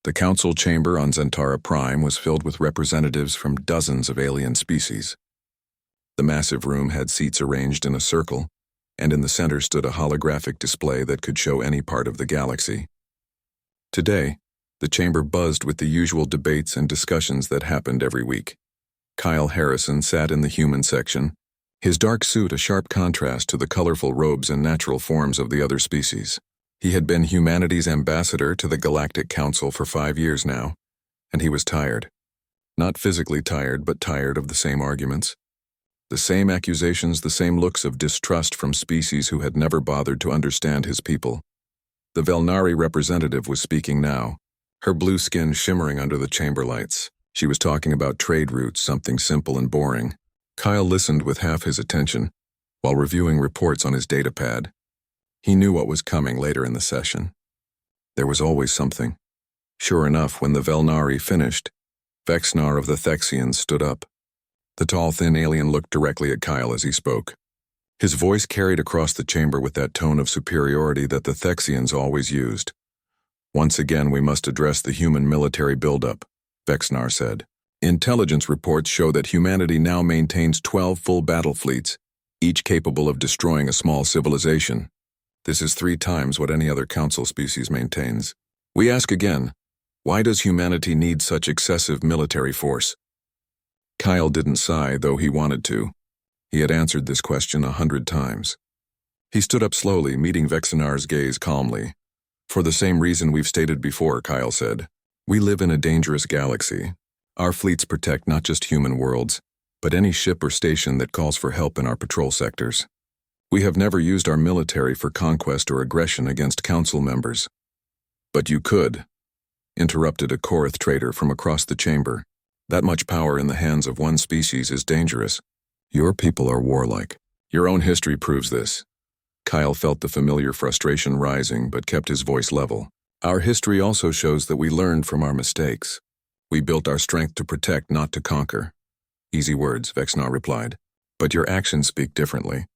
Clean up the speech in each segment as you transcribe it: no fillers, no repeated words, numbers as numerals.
The council chamber on Zentara Prime was filled with representatives from dozens of alien species. The massive room had seats arranged in a circle, and in the center stood a holographic display that could show any part of the galaxy. Today, the chamber buzzed with the usual debates and discussions that happened every week. Kyle Harrison sat in the human section, his dark suit a sharp contrast to the colorful robes and natural forms of the other species. He had been humanity's ambassador to the Galactic Council for 5 years now, and he was tired. Not physically tired, but tired of the same arguments. The same accusations, the same looks of distrust from species who had never bothered to understand his people. The Velnari representative was speaking now, her blue skin shimmering under the chamber lights. She was talking about trade routes, something simple and boring. Kyle listened with half his attention, while reviewing reports on his datapad. He knew what was coming later in the session. There was always something. Sure enough, when the Velnari finished, Vexnar of the Thexians stood up. The tall, thin alien looked directly at Kyle as he spoke. His voice carried across the chamber with that tone of superiority that the Thexians always used. "Once again, we must address the human military buildup," Vexnar said. "Intelligence reports show that humanity now maintains 12 full battle fleets, each capable of destroying a small civilization. This is 3 times what any other council species maintains. We ask again, why does humanity need such excessive military force?" Kyle didn't sigh, though he wanted to. He had answered this question 100 times. He stood up slowly, meeting Vexnar's gaze calmly. "For the same reason we've stated before," Kyle said. "We live in a dangerous galaxy. Our fleets protect not just human worlds, but any ship or station that calls for help in our patrol sectors. We have never used our military for conquest or aggression against council members." "But you could," interrupted a Korath trader from across the chamber. "That much power in the hands of one species is dangerous. Your people are warlike. Your own history proves this." Kyle felt the familiar frustration rising, but kept his voice level. "Our history also shows that we learned from our mistakes. We built our strength to protect, not to conquer." "Easy words," Vexnar replied. "But your actions speak differently.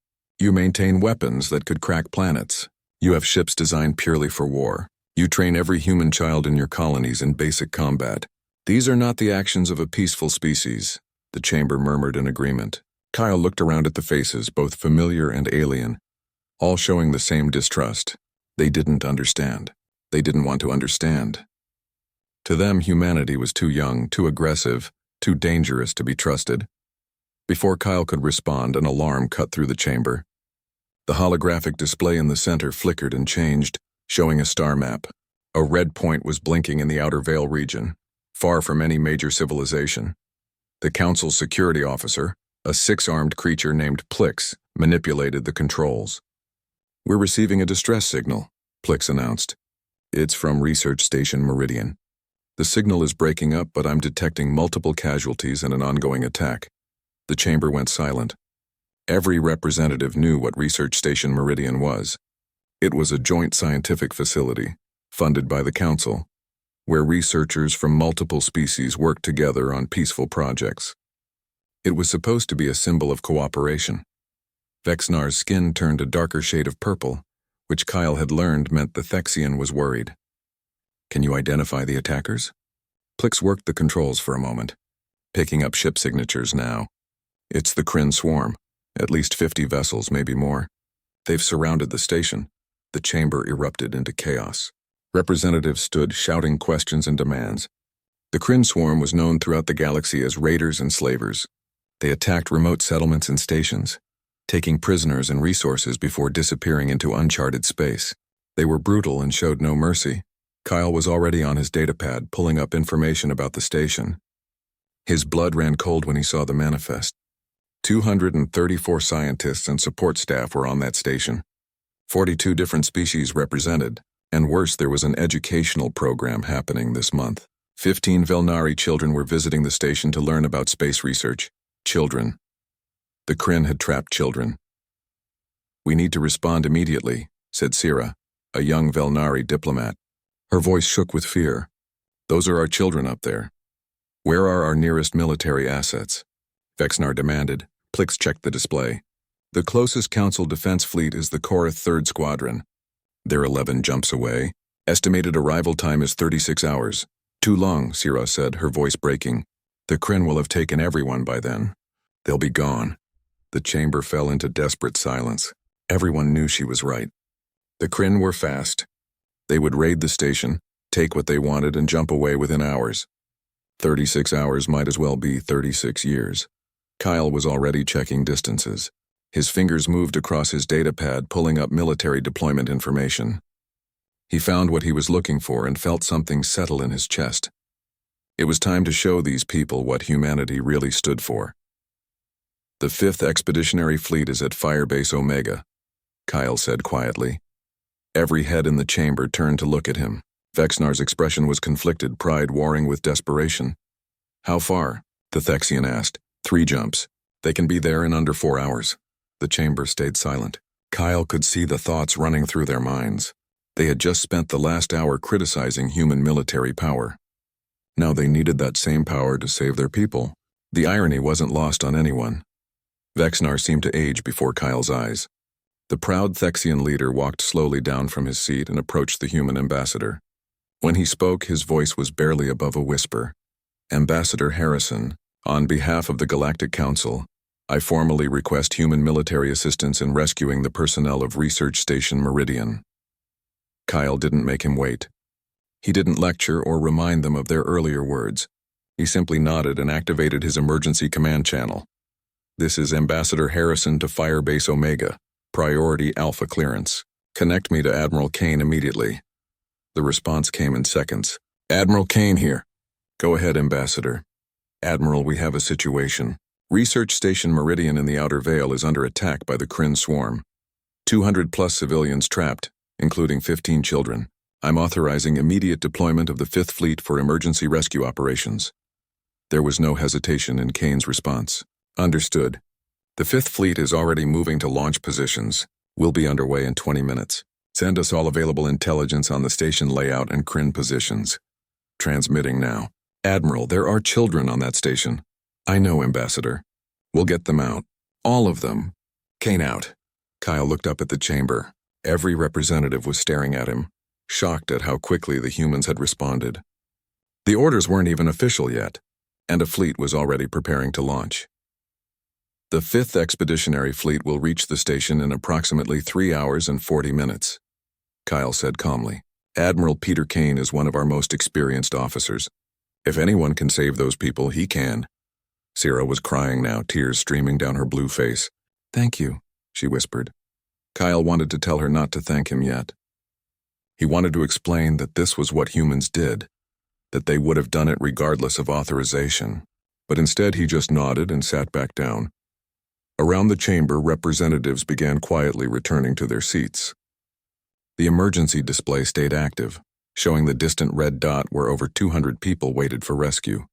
You maintain weapons that could crack planets. You have ships designed purely for war. You train every human child in your colonies in basic combat. These are not the actions of a peaceful species." The chamber murmured in agreement. Kyle looked around at the faces, both familiar and alien, all showing the same distrust. They didn't understand. They didn't want to understand. To them, humanity was too young, too aggressive, too dangerous to be trusted. Before Kyle could respond, an alarm cut through the chamber. The holographic display in the center flickered and changed, showing a star map. A red point was blinking in the Outer Veil region, far from any major civilization. The council's security officer, a 6-armed creature named Plix, manipulated the controls. "We're receiving a distress signal," Plix announced. "It's from Research Station Meridian. The signal is breaking up, but I'm detecting multiple casualties and an ongoing attack." The chamber went silent. Every representative knew what Research Station Meridian was. It was a joint scientific facility, funded by the Council, where researchers from multiple species worked together on peaceful projects. It was supposed to be a symbol of cooperation. Vexnar's skin turned a darker shade of purple, which Kyle had learned meant the Thexian was worried. "Can you identify the attackers?" Plix worked the controls for a moment, picking up ship signatures now. "It's the Kryn swarm. At least 50 vessels, maybe more. They've surrounded the station." The chamber erupted into chaos. Representatives stood shouting questions and demands. The Kryn swarm was known throughout the galaxy as raiders and slavers. They attacked remote settlements and stations, taking prisoners and resources before disappearing into uncharted space. They were brutal and showed no mercy. Kyle was already on his datapad, pulling up information about the station. His blood ran cold when he saw the manifest. 234 scientists and support staff were on that station. 42 different species represented, and worse, there was an educational program happening this month. 15 Velnari children were visiting the station to learn about space research. Children. The Kryn had trapped children. "We need to respond immediately," said Sira, a young Velnari diplomat. Her voice shook with fear. "Those are our children up there. Where are our nearest military assets?" Vexnar demanded. Plix checked the display. "The closest Council defense fleet is the Korath 3rd Squadron. They're 11 jumps away. Estimated arrival time is 36 hours. Too long, Sira said, her voice breaking. The Kryn will have taken everyone by then. They'll be gone. The chamber fell into desperate silence. Everyone knew she was right. The Kryn were fast. They would raid the station, take what they wanted, and jump away within hours. 36 hours might as well be 36 years. Kyle was already checking distances. His fingers moved across his datapad, pulling up military deployment information. He found what he was looking for and felt something settle in his chest. It was time to show these people what humanity really stood for. The 5th Expeditionary Fleet is at Firebase Omega, Kyle said quietly. Every head in the chamber turned to look at him. Vexnar's expression was conflicted, pride warring with desperation. How far? The Thexian asked. 3 jumps. They can be there in under 4 hours. The chamber stayed silent. Kyle could see the thoughts running through their minds. They had just spent the last hour criticizing human military power. Now they needed that same power to save their people. The irony wasn't lost on anyone. Vexnar seemed to age before Kyle's eyes. The proud Thexian leader walked slowly down from his seat and approached the human ambassador. When he spoke, his voice was barely above a whisper. Ambassador Harrison, on behalf of the Galactic Council, I formally request human military assistance in rescuing the personnel of Research Station Meridian. Kyle didn't make him wait. He didn't lecture or remind them of their earlier words. He simply nodded and activated his emergency command channel. This is Ambassador Harrison to Firebase Omega. Priority Alpha clearance. Connect me to Admiral Kane immediately. The response came in seconds. Admiral Kane here. Go ahead, Ambassador. Admiral, we have a situation. Research Station Meridian in the Outer Veil is under attack by the Kryn swarm. 200+ civilians trapped, including 15 children. I'm authorizing immediate deployment of the 5th Fleet for emergency rescue operations. There was no hesitation in Kane's response. Understood. The 5th Fleet is already moving to launch positions. We'll be underway in 20 minutes. Send us all available intelligence on the station layout and Kryn positions. Transmitting now. Admiral, there are children on that station. I know, Ambassador. We'll get them out. All of them. Kane out. Kyle looked up at the chamber. Every representative was staring at him, shocked at how quickly the humans had responded. The orders weren't even official yet, and a fleet was already preparing to launch. The 5th Expeditionary Fleet will reach the station in approximately 3 hours and 40 minutes, Kyle said calmly. Admiral Peter Kane is one of our most experienced officers. If anyone can save those people, he can. Sira was crying now, tears streaming down her blue face. Thank you, she whispered. Kyle wanted to tell her not to thank him yet. He wanted to explain that this was what humans did, that they would have done it regardless of authorization. But instead he just nodded and sat back down. Around the chamber, representatives began quietly returning to their seats. The emergency display stayed active, showing the distant red dot where over 200 people waited for rescue,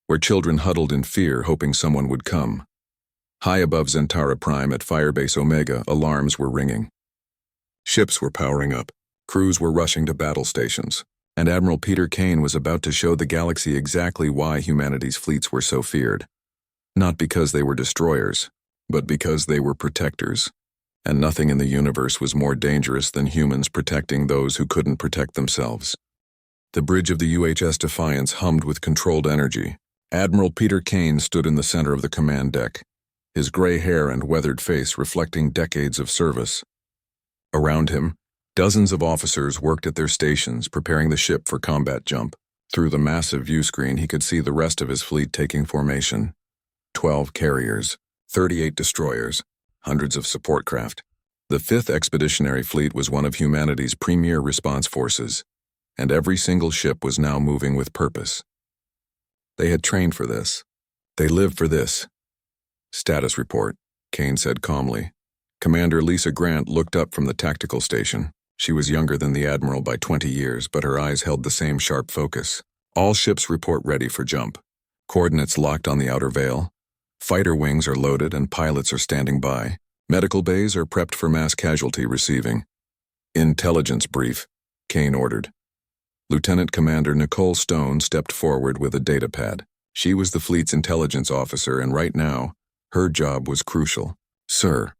where children huddled in fear hoping someone would come. High above Zentara Prime at Firebase Omega, alarms were ringing. Ships were powering up, crews were rushing to battle stations, and Admiral Peter Kane was about to show the galaxy exactly why humanity's fleets were so feared. Not because they were destroyers, but because they were protectors. And nothing in the universe was more dangerous than humans protecting those who couldn't protect themselves. The bridge of the UHS Defiance hummed with controlled energy. Admiral Peter Kane stood in the center of the command deck, his gray hair and weathered face reflecting decades of service. Around him, dozens of officers worked at their stations, preparing the ship for combat jump. Through the massive view screen, he could see the rest of his fleet taking formation. 12 carriers, 38 destroyers, hundreds of support craft. The 5th Expeditionary Fleet was one of humanity's premier response forces, and every single ship was now moving with purpose. They had trained for this. They lived for this. Status report, Kane said calmly. Commander Lisa Grant looked up from the tactical station. She was younger than the Admiral by 20 years, but her eyes held the same sharp focus. All ships report ready for jump. Coordinates locked on the outer veil. Fighter wings are loaded and pilots are standing by. Medical bays are prepped for mass casualty receiving. Intelligence brief, Kane ordered. Lieutenant Commander Nicole Stone stepped forward with a datapad. She was the fleet's intelligence officer, and right now, her job was crucial. Sir,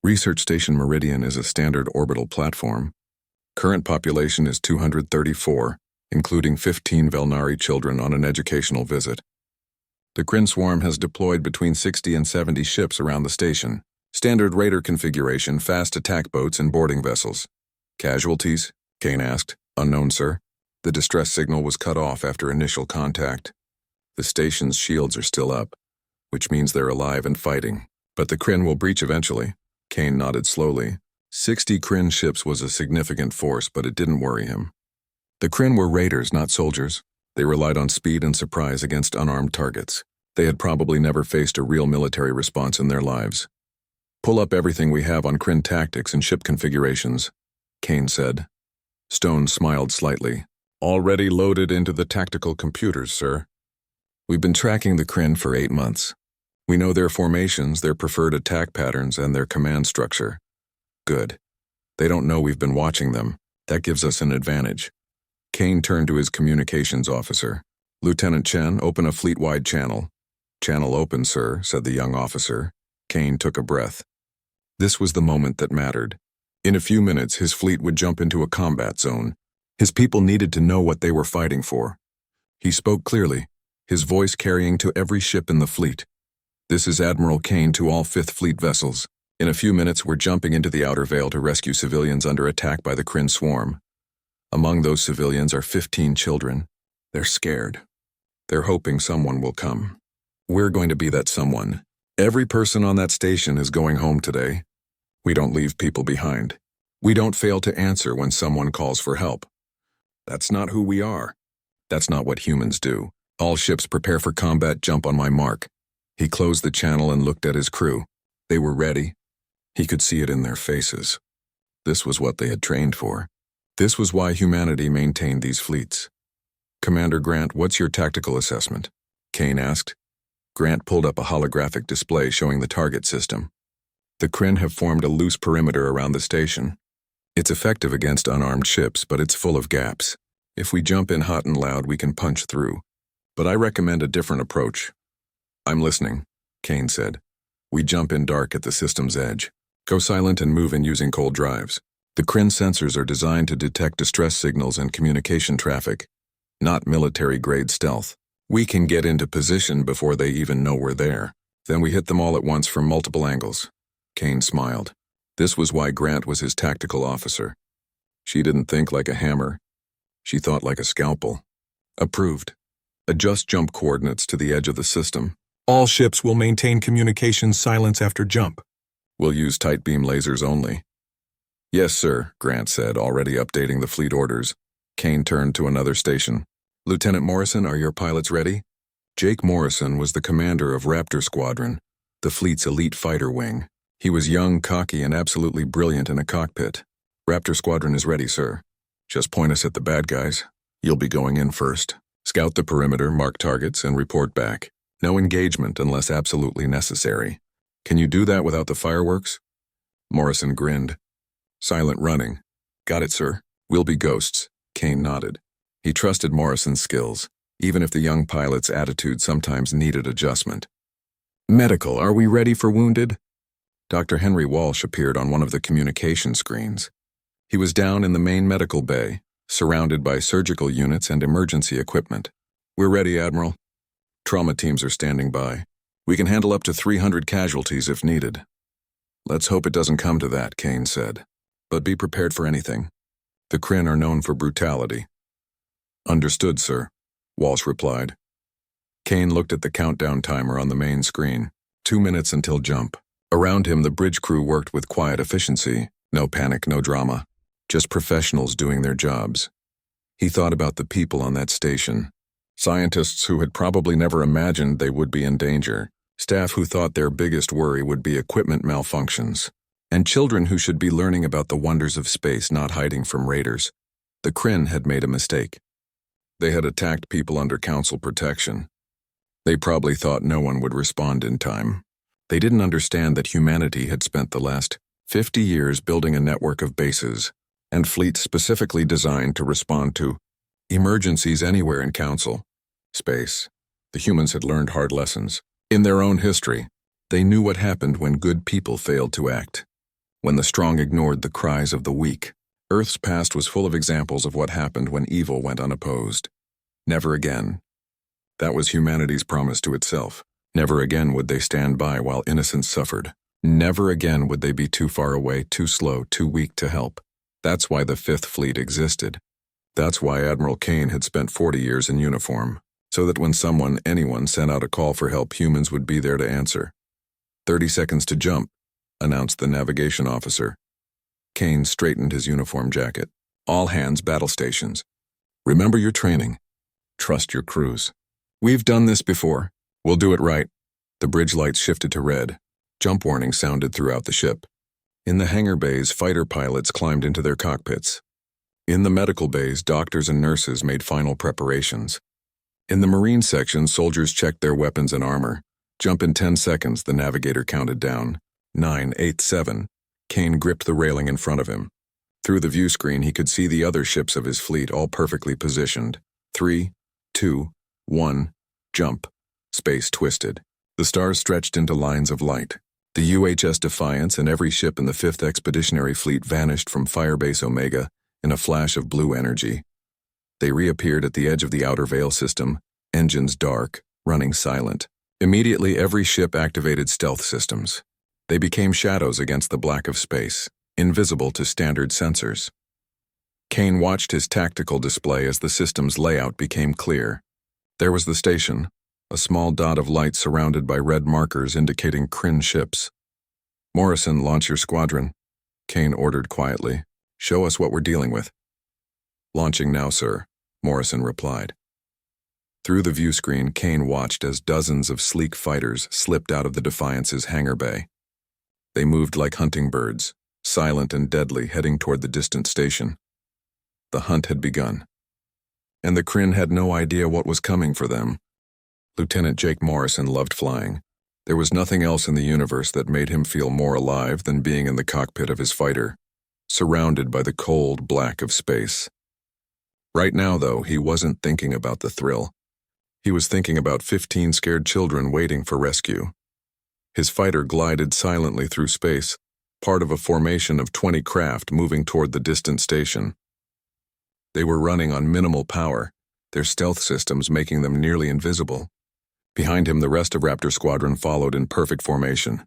Research Station Meridian is a standard orbital platform. Current population is 234, including 15 Velnari children on an educational visit. The Kryn swarm has deployed between 60 and 70 ships around the station. Standard raider configuration, fast attack boats, and boarding vessels. Casualties? Kane asked. Unknown, sir. The distress signal was cut off after initial contact. The station's shields are still up, which means they're alive and fighting. But the Kryn will breach eventually. Kane nodded slowly. 60 Kryn ships was a significant force, but it didn't worry him. The Kryn were raiders, not soldiers. They relied on speed and surprise against unarmed targets. They had probably never faced a real military response in their lives. Pull up everything we have on Kryn tactics and ship configurations, Kane said. Stone smiled slightly. Already loaded into the tactical computers, sir. We've been tracking the Kryn for 8 months. We know their formations, their preferred attack patterns, and their command structure. Good. They don't know we've been watching them. That gives us an advantage. Kane turned to his communications officer. Lieutenant Chen, open a fleet-wide channel. Channel open, sir, said the young officer. Kane took a breath. This was the moment that mattered. In a few minutes, his fleet would jump into a combat zone. His people needed to know what they were fighting for. He spoke clearly, his voice carrying to every ship in the fleet. This is Admiral Kane to all 5th Fleet vessels. In a few minutes, we're jumping into the Outer Veil to rescue civilians under attack by the Kryn swarm. Among those civilians are 15 children. They're scared. They're hoping someone will come. We're going to be that someone. Every person on that station is going home today. We don't leave people behind. We don't fail to answer when someone calls for help. That's not who we are. That's not what humans do. All ships prepare for combat, jump on my mark. He closed the channel and looked at his crew. They were ready. He could see it in their faces. This was what they had trained for. This was why humanity maintained these fleets. Commander Grant, what's your tactical assessment? Kane asked. Grant pulled up a holographic display showing the target system. The Kryn have formed a loose perimeter around the station. It's effective against unarmed ships, but it's full of gaps. If we jump in hot and loud, we can punch through. But I recommend a different approach. I'm listening, Kane said. We jump in dark at the system's edge. Go silent and move in using cold drives. The Kryn sensors are designed to detect distress signals and communication traffic, not military-grade stealth. We can get into position before they even know we're there. Then we hit them all at once from multiple angles. Kane smiled. This was why Grant was his tactical officer. She didn't think like a hammer. She thought like a scalpel. Approved. Adjust jump coordinates to the edge of the system. All ships will maintain communications silence after jump. We'll use tight beam lasers only. Yes, sir, Grant said, already updating the fleet orders. Kane turned to another station. Lieutenant Morrison, are your pilots ready? Jake Morrison was the commander of Raptor Squadron, the fleet's elite fighter wing. He was young, cocky, and absolutely brilliant in a cockpit. Raptor Squadron is ready, sir. Just point us at the bad guys. You'll be going in first. Scout the perimeter, mark targets, and report back. No engagement unless absolutely necessary. Can you do that without the fireworks? Morrison grinned. Silent running. Got it, sir. We'll be ghosts. Kane nodded. He trusted Morrison's skills, even if the young pilot's attitude sometimes needed adjustment. Medical, are we ready for wounded? Dr. Henry Walsh appeared on one of the communication screens. He was down in the main medical bay, surrounded by surgical units and emergency equipment. We're ready, Admiral. Trauma teams are standing by. We can handle up to 300 casualties if needed. Let's hope it doesn't come to that, Kane said. But be prepared for anything. The Kryn are known for brutality. Understood, sir, Walsh replied. Kane looked at the countdown timer on the main screen. 2 minutes until jump. Around him, the bridge crew worked with quiet efficiency. No panic, no drama. Just professionals doing their jobs. He thought about the people on that station. Scientists who had probably never imagined they would be in danger. Staff who thought their biggest worry would be equipment malfunctions. And children who should be learning about the wonders of space, not hiding from raiders. The Kryn had made a mistake. They had attacked people under council protection. They probably thought no one would respond in time. They didn't understand that humanity had spent the last 50 years building a network of bases and fleets specifically designed to respond to emergencies anywhere in council. Space. The humans had learned hard lessons. In their own history, they knew what happened when good people failed to act. When the strong ignored the cries of the weak. Earth's past was full of examples of what happened when evil went unopposed. Never again. That was humanity's promise to itself. Never again would they stand by while innocents suffered. Never again would they be too far away, too slow, too weak to help. That's why the Fifth Fleet existed. That's why Admiral Kane had spent 40 years in uniform, so that when anyone sent out a call for help, humans would be there to answer. 30 seconds to jump, announced the navigation officer. Kane straightened his uniform jacket. All hands, battle stations. Remember your training. Trust your crews. We've done this before. We'll do it right. The bridge lights shifted to red. Jump warnings sounded throughout the ship. In the hangar bays, fighter pilots climbed into their cockpits. In the medical bays, doctors and nurses made final preparations. In the marine section, soldiers checked their weapons and armor. Jump in 10 seconds, the navigator counted down. 9, 8, 7. Kane gripped the railing in front of him. Through the view screen, he could see the other ships of his fleet, all perfectly positioned. 3, 2, 1, jump. Space twisted. The stars stretched into lines of light. The UHS Defiance and every ship in the 5th Expeditionary Fleet vanished from Firebase Omega in a flash of blue energy. They reappeared at the edge of the outer veil system, engines dark, running silent. Immediately, every ship activated stealth systems. They became shadows against the black of space, invisible to standard sensors. Kane watched his tactical display as the system's layout became clear. There was the station, a small dot of light surrounded by red markers indicating Kryn ships. Morrison, launch your squadron, Kane ordered quietly. Show us what we're dealing with. Launching now, sir, Morrison replied. Through the view screen, Kane watched as dozens of sleek fighters slipped out of the Defiance's hangar bay. They moved like hunting birds, silent and deadly, heading toward the distant station. The hunt had begun. And the Kryn had no idea what was coming for them. Lieutenant Jake Morrison loved flying. There was nothing else in the universe that made him feel more alive than being in the cockpit of his fighter, surrounded by the cold black of space. Right now, though, he wasn't thinking about the thrill. He was thinking about 15 scared children waiting for rescue. His fighter glided silently through space, part of a formation of 20 craft moving toward the distant station. They were running on minimal power, their stealth systems making them nearly invisible. Behind him, the rest of Raptor Squadron followed in perfect formation.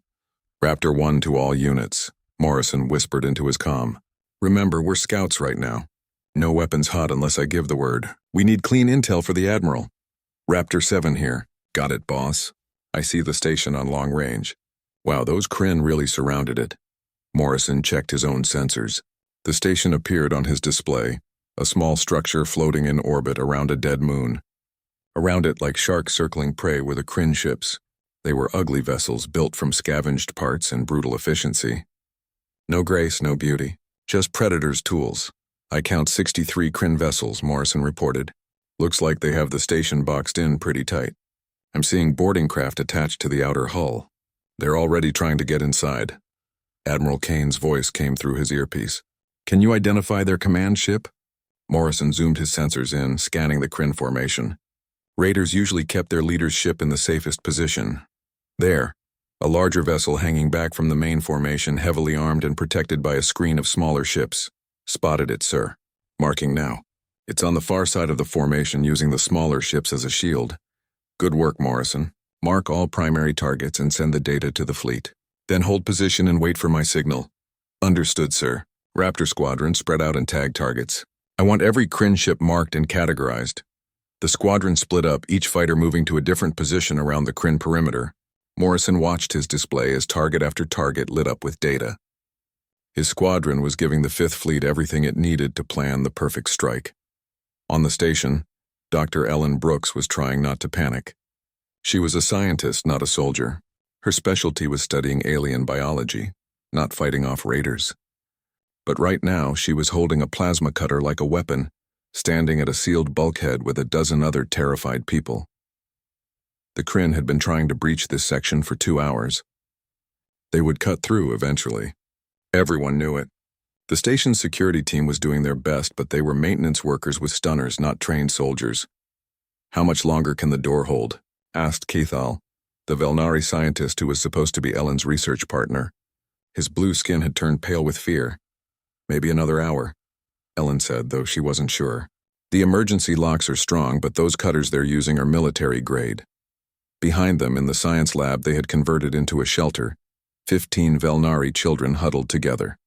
Raptor 1 to all units, Morrison whispered into his comm. Remember, we're scouts right now. No weapons hot unless I give the word. We need clean intel for the Admiral. Raptor 7 here. Got it, boss. I see the station on long range. Wow, those Kryn really surrounded it. Morrison checked his own sensors. The station appeared on his display, a small structure floating in orbit around a dead moon. Around it, like sharks circling prey, were the Kryn ships. They were ugly vessels built from scavenged parts and brutal efficiency. No grace, no beauty. Just predators' tools. I count 63 Kryn vessels, Morrison reported. Looks like they have the station boxed in pretty tight. I'm seeing boarding craft attached to the outer hull. They're already trying to get inside. Admiral Kane's voice came through his earpiece. Can you identify their command ship? Morrison zoomed his sensors in, scanning the Kryn formation. Raiders usually kept their leader's ship in the safest position. There, a larger vessel hanging back from the main formation, heavily armed and protected by a screen of smaller ships. Spotted it, sir. Marking now. It's on the far side of the formation, using the smaller ships as a shield. Good work, Morrison. Mark all primary targets and send the data to the fleet. Then hold position and wait for my signal. Understood, sir. Raptor Squadron, spread out and tag targets. I want every Kryn ship marked and categorized. The squadron split up, each fighter moving to a different position around the Kryn perimeter. Morrison watched his display as target after target lit up with data. His squadron was giving the Fifth Fleet everything it needed to plan the perfect strike. On the station, Dr. Ellen Brooks was trying not to panic. She was a scientist, not a soldier. Her specialty was studying alien biology, not fighting off raiders. But right now, she was holding a plasma cutter like a weapon, standing at a sealed bulkhead with a dozen other terrified people. The Kryn had been trying to breach this section for 2 hours. They would cut through eventually. Everyone knew it. The station's security team was doing their best, but they were maintenance workers with stunners, not trained soldiers. How much longer can the door hold? Asked Keithal, the Velnari scientist who was supposed to be Ellen's research partner. His blue skin had turned pale with fear. Maybe another hour. Ellen said, though she wasn't sure. The emergency locks are strong, but those cutters they're using are military grade. Behind them, in the science lab they had converted into a shelter, 15 Velnari children huddled together.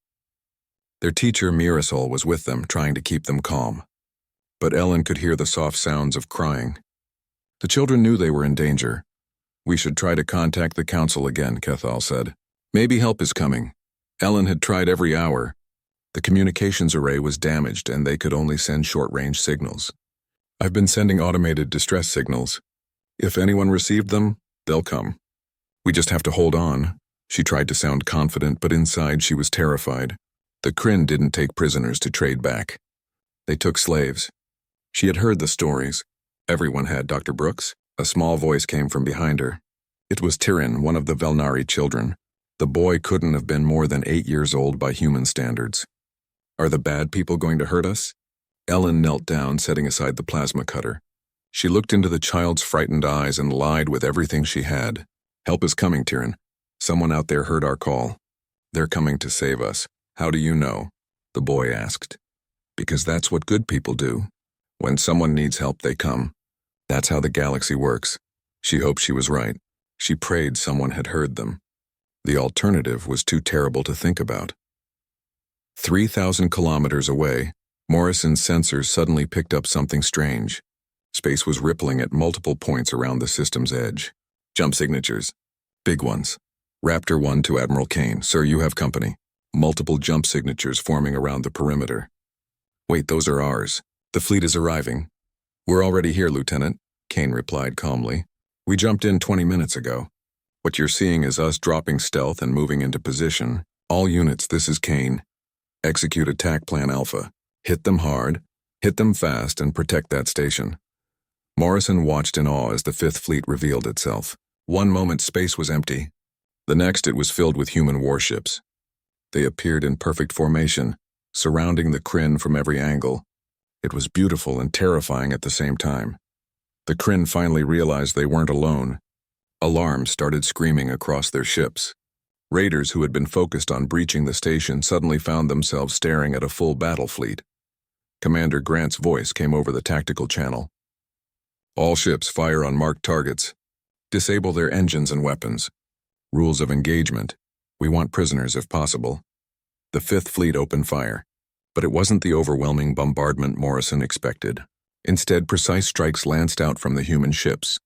Their teacher, Mirasol, was with them, trying to keep them calm. But Ellen could hear the soft sounds of crying. The children knew they were in danger. We should try to contact the council again, Kethal said. Maybe help is coming. Ellen had tried every hour. The communications array was damaged and they could only send short-range signals. I've been sending automated distress signals. If anyone received them, they'll come. We just have to hold on. She tried to sound confident, but inside she was terrified. The Kryn didn't take prisoners to trade back. They took slaves. She had heard the stories. Everyone had, Dr. Brooks. A small voice came from behind her. It was Tyrion, one of the Velnari children. The boy couldn't have been more than 8 years old by human standards. Are the bad people going to hurt us? Ellen knelt down, setting aside the plasma cutter. She looked into the child's frightened eyes and lied with everything she had. Help is coming, Tyrion. Someone out there heard our call. They're coming to save us. How do you know? The boy asked. Because that's what good people do. When someone needs help, they come. That's how the galaxy works. She hoped she was right. She prayed someone had heard them. The alternative was too terrible to think about. 3,000 kilometers away, Morrison's sensors suddenly picked up something strange. Space was rippling at multiple points around the system's edge. Jump signatures. Big ones. Raptor 1 to Admiral Kane. Sir, you have company. Multiple jump signatures forming around the perimeter. Wait, those are ours. The fleet is arriving. We're already here, Lieutenant, Kane replied calmly. We jumped in 20 minutes ago. What you're seeing is us dropping stealth and moving into position. All units, this is Kane. Execute attack plan Alpha. Hit them hard, hit them fast, and protect that station. Morrison watched in awe as the Fifth Fleet revealed itself. One moment space was empty. The next it was filled with human warships. They appeared in perfect formation, surrounding the Kryn from every angle. It was beautiful and terrifying at the same time. The Kryn finally realized they weren't alone. Alarms started screaming across their ships. Raiders who had been focused on breaching the station suddenly found themselves staring at a full battle fleet. Commander Grant's voice came over the tactical channel. All ships fire on marked targets. Disable their engines and weapons. Rules of engagement. We want prisoners if possible. The Fifth Fleet opened fire. But it wasn't the overwhelming bombardment Morrison expected. Instead, precise strikes lanced out from the human ships.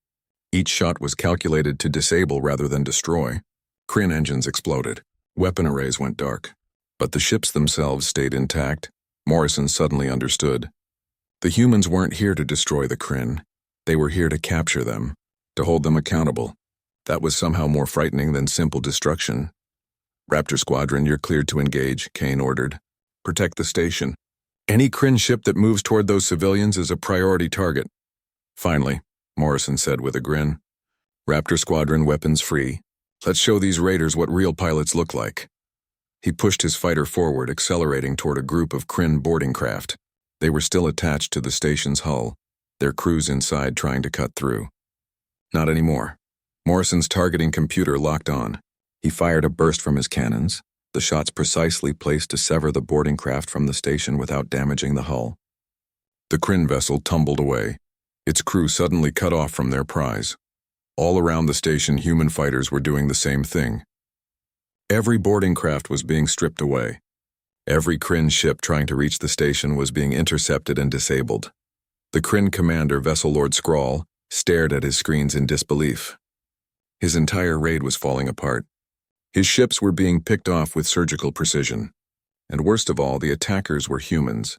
Each shot was calculated to disable rather than destroy. Kryn engines exploded. Weapon arrays went dark. But the ships themselves stayed intact. Morrison suddenly understood. The humans weren't here to destroy the Kryn. They were here to capture them, to hold them accountable. That was somehow more frightening than simple destruction. Raptor Squadron, you're cleared to engage, Kane ordered. Protect the station. Any Kryn ship that moves toward those civilians is a priority target. Finally, Morrison said with a grin. Raptor Squadron, weapons free. Let's show these raiders what real pilots look like. He pushed his fighter forward, accelerating toward a group of Kryn boarding craft. They were still attached to the station's hull, their crews inside trying to cut through. Not anymore. Morrison's targeting computer locked on. He fired a burst from his cannons, the shots precisely placed to sever the boarding craft from the station without damaging the hull. The Kryn vessel tumbled away, its crew suddenly cut off from their prize. All around the station, human fighters were doing the same thing. Every boarding craft was being stripped away. Every Kryn ship trying to reach the station was being intercepted and disabled. The Kryn commander, Vessel Lord Skrull, stared at his screens in disbelief. His entire raid was falling apart. His ships were being picked off with surgical precision. And worst of all, the attackers were humans.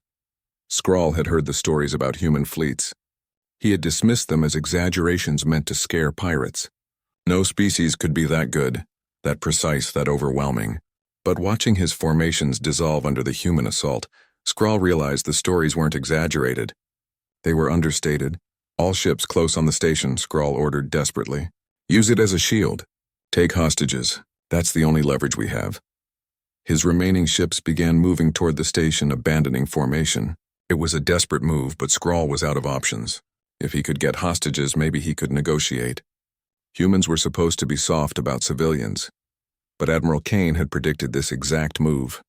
Skrull had heard the stories about human fleets. He had dismissed them as exaggerations meant to scare pirates. No species could be that good, that precise, that overwhelming. But watching his formations dissolve under the human assault, Skrull realized the stories weren't exaggerated. They were understated. All ships close on the station, Skrull ordered desperately. Use it as a shield. Take hostages. That's the only leverage we have. His remaining ships began moving toward the station, abandoning formation. It was a desperate move, but Skrull was out of options. If he could get hostages, maybe he could negotiate. Humans were supposed to be soft about civilians. But Admiral Kane had predicted this exact move.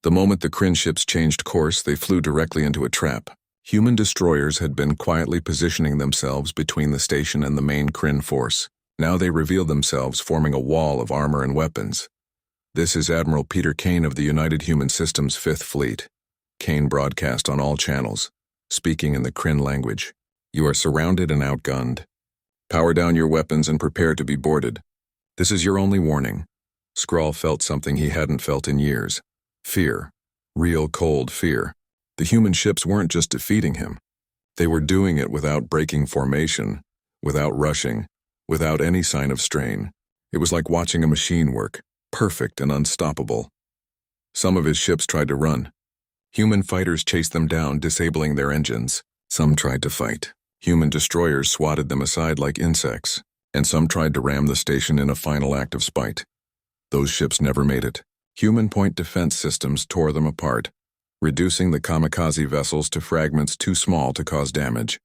The moment the Kryn ships changed course, they flew directly into a trap. Human destroyers had been quietly positioning themselves between the station and the main Kryn force. Now they revealed themselves, forming a wall of armor and weapons. "This is Admiral Peter Kane of the United Human Systems 5th Fleet." Kane broadcast on all channels, speaking in the Kryn language. "You are surrounded and outgunned. Power down your weapons and prepare to be boarded. This is your only warning." Skrull felt something he hadn't felt in years. Fear. Real cold fear. The human ships weren't just defeating him. They were doing it without breaking formation, without rushing, without any sign of strain. It was like watching a machine work, perfect and unstoppable. Some of his ships tried to run. Human fighters chased them down, disabling their engines. Some tried to fight. Human destroyers swatted them aside like insects, and some tried to ram the station in a final act of spite. Those ships never made it. Human point defense systems tore them apart, reducing the kamikaze vessels to fragments too small to cause damage.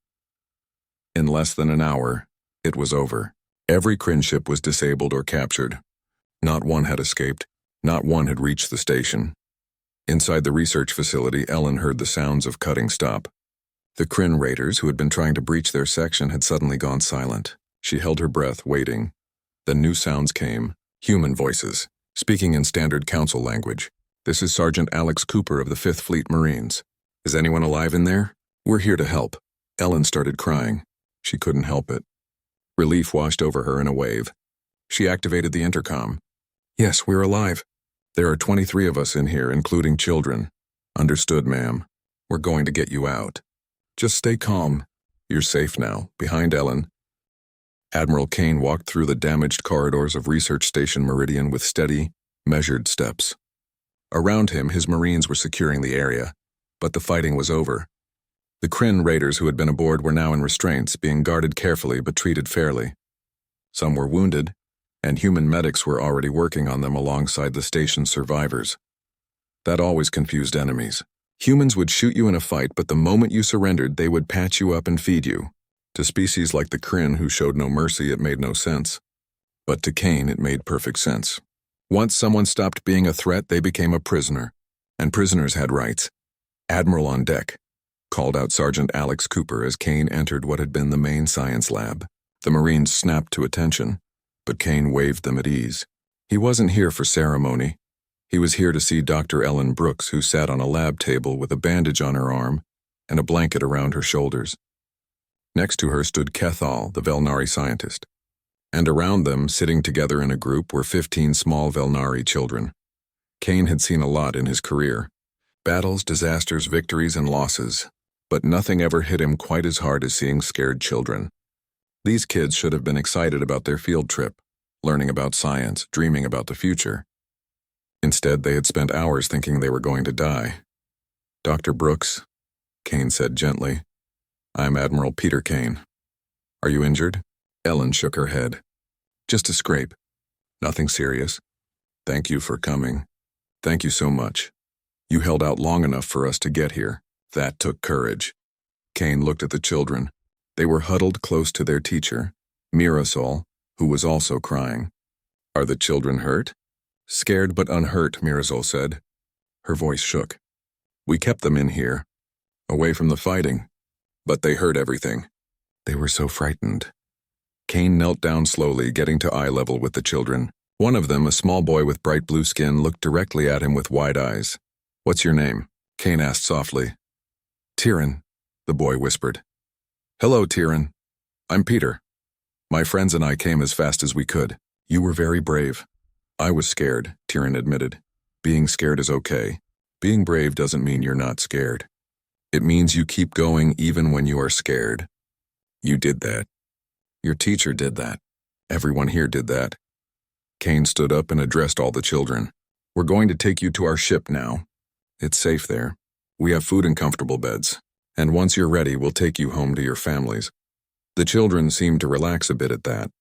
In less than an hour, it was over. Every Kryn ship was disabled or captured. Not one had escaped. Not one had reached the station. Inside the research facility, Ellen heard the sounds of cutting stop. The Kryn raiders who had been trying to breach their section had suddenly gone silent. She held her breath, waiting. Then new sounds came. Human voices, speaking in standard council language. "This is Sergeant Alex Cooper of the 5th Fleet Marines. Is anyone alive in there? We're here to help." Ellen started crying. She couldn't help it. Relief washed over her in a wave. She activated the intercom. "Yes, we're alive. There are 23 of us in here, including children." "Understood, ma'am. We're going to get you out. Just stay calm. You're safe now." Behind Ellen, Admiral Kane walked through the damaged corridors of Research Station Meridian with steady, measured steps. Around him, his Marines were securing the area, but the fighting was over. The Kryn raiders who had been aboard were now in restraints, being guarded carefully but treated fairly. Some were wounded, and human medics were already working on them alongside the station's survivors. That always confused enemies. Humans would shoot you in a fight, but the moment you surrendered, they would patch you up and feed you. To species like the Kryn, who showed no mercy, it made no sense. But to Kane, it made perfect sense. Once someone stopped being a threat, they became a prisoner. And prisoners had rights. "Admiral on deck," called out Sergeant Alex Cooper as Kane entered what had been the main science lab. The Marines snapped to attention, but Kane waved them at ease. He wasn't here for ceremony. He was here to see Dr. Ellen Brooks, who sat on a lab table with a bandage on her arm and a blanket around her shoulders. Next to her stood Kethal, the Velnari scientist. And around them, sitting together in a group, were 15 small Velnari children. Kane had seen a lot in his career. Battles, disasters, victories, and losses. But nothing ever hit him quite as hard as seeing scared children. These kids should have been excited about their field trip, learning about science, dreaming about the future. Instead, they had spent hours thinking they were going to die. "Dr. Brooks," Kane said gently, "I'm Admiral Peter Kane. Are you injured?" Ellen shook her head. "Just a scrape. Nothing serious. Thank you for coming. Thank you so much. You held out long enough for us to get here. That took courage." Kane looked at the children. They were huddled close to their teacher, Mirasol, who was also crying. "Are the children hurt?" "Scared but unhurt," Mirasol said. Her voice shook. "We kept them in here, away from the fighting, but they heard everything. They were so frightened." Kane knelt down slowly, getting to eye level with the children. One of them, a small boy with bright blue skin, looked directly at him with wide eyes. "What's your name?" Kane asked softly. "Tyrion," the boy whispered. "Hello, Tyrion. I'm Peter. My friends and I came as fast as we could. You were very brave." "I was scared," Tyrion admitted. "Being scared is okay. Being brave doesn't mean you're not scared. It means you keep going even when you are scared. You did that. Your teacher did that. Everyone here did that." Kane stood up and addressed all the children. "We're going to take you to our ship now. It's safe there. We have food and comfortable beds. And once you're ready, we'll take you home to your families." The children seemed to relax a bit at that.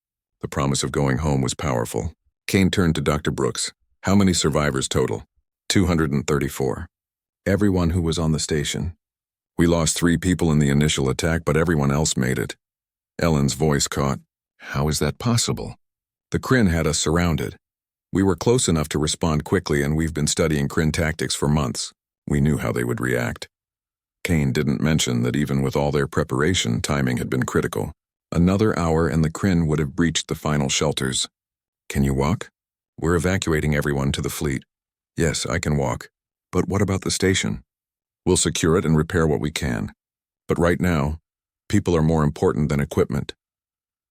The promise of going home was powerful. Kane turned to Dr. Brooks. "How many survivors total?" 234. "Everyone who was on the station. We lost 3 people in the initial attack, but everyone else made it." Ellen's voice caught. "How is that possible?" "The Kryn had us surrounded. We were close enough to respond quickly, and we've been studying Kryn tactics for months. We knew how they would react. Kane didn't mention that even with all their preparation, timing had been critical. Another hour and the Kryn would have breached the final shelters. Can you walk? We're evacuating everyone to the fleet. Yes, I can walk. But what about the station? We'll secure it and repair what we can. But right now, people are more important than equipment.